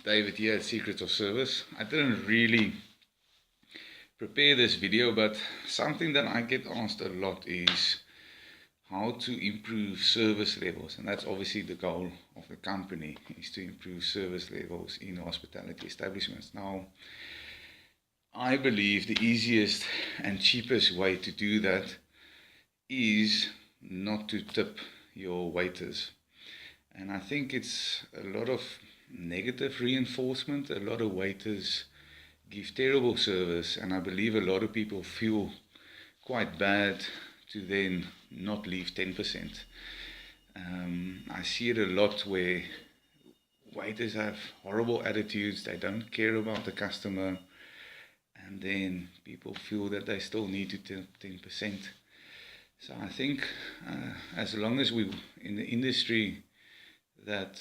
David here at Secrets of Service. I didn't really prepare this video, but something that I get asked a lot is how to improve service levels, and that's obviously the goal of the company, is to improve service levels in hospitality establishments. Now, I believe the easiest and cheapest way to do that is not to tip your waiters. And I think it's a lot of negative reinforcement. A lot of waiters give terrible service, and I believe a lot of people feel quite bad to then not leave 10%. I see it a lot where waiters have horrible attitudes, they don't care about the customer, and then people feel that they still need to tip 10%. So I think as long as we in the industry that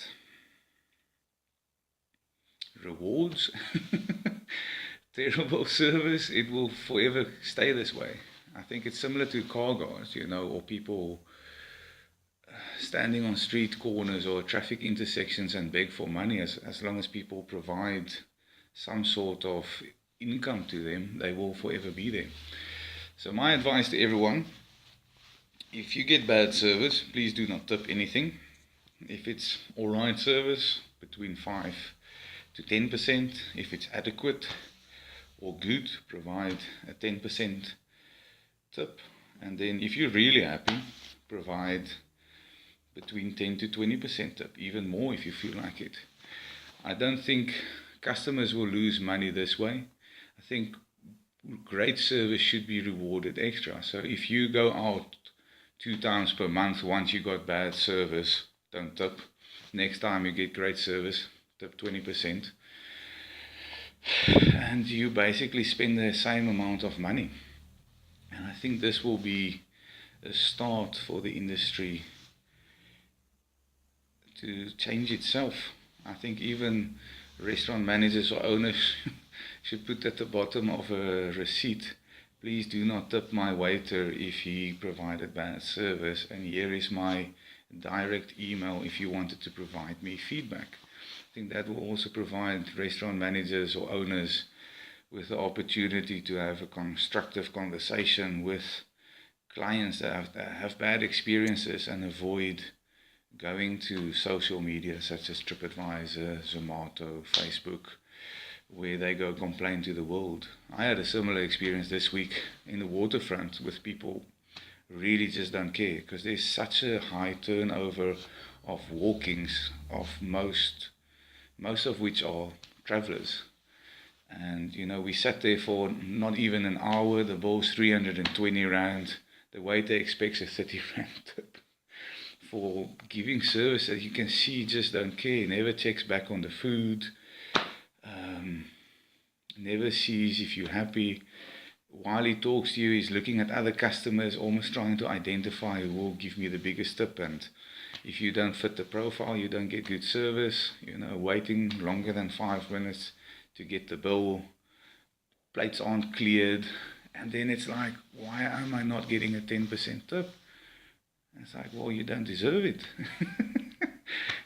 rewards terrible service, it will forever stay this way. I think it's similar to car guards, or people standing on street corners or traffic intersections and beg for money. As long as people provide some sort of income to them, they will forever be there. So my advice to everyone, if you get bad service, please do not tip anything. If it's alright service, between 5 to 10%. If it's adequate or good, provide a 10% tip. And then if you're really happy, provide between 10 to 20% tip, even more if you feel like it. I don't think customers will lose money this way. I think great service should be rewarded extra. So if you go out 2 times per month, once you got bad service, don't tip. Next time you get great service, tip 20%. And you basically spend the same amount of money. And I think this will be a start for the industry to change itself. I think even restaurant managers or owners should put at the bottom of a receipt, please do not tip my waiter if he provided bad service, and here is my direct email if you wanted to provide me feedback. I think that will also provide restaurant managers or owners with the opportunity to have a constructive conversation with clients that have bad experiences and avoid going to social media such as TripAdvisor, Zomato, Facebook, where they go complain to the world. I had a similar experience this week in the waterfront with people really just don't care, because there's such a high turnover of walk-ins, of most of which are travelers. And we sat there for not even an hour. The bill's 320 rand. The waiter expects a 30 rand tip for giving service that you can see just don't care. Never checks back on the food. Never sees if you're happy. While he talks to you, he's looking at other customers, almost trying to identify who will give me the biggest tip. And if you don't fit the profile, you don't get good service. Waiting longer than 5 minutes to get the bill. Plates aren't cleared. And then it's like, why am I not getting a 10% tip? And it's like, well, you don't deserve it.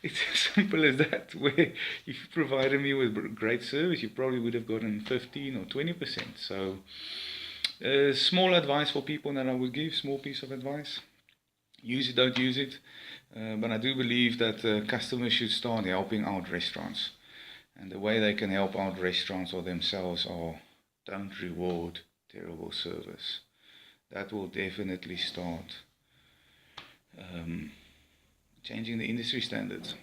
It's as simple as that, where if you provided me with great service, you probably would have gotten 15 or 20%. So small advice for people that I would give, small piece of advice. Use it, don't use it. But I do believe that customers should start helping out restaurants. And the way they can help out restaurants or themselves are, don't reward terrible service. That will definitely start changing the industry standards.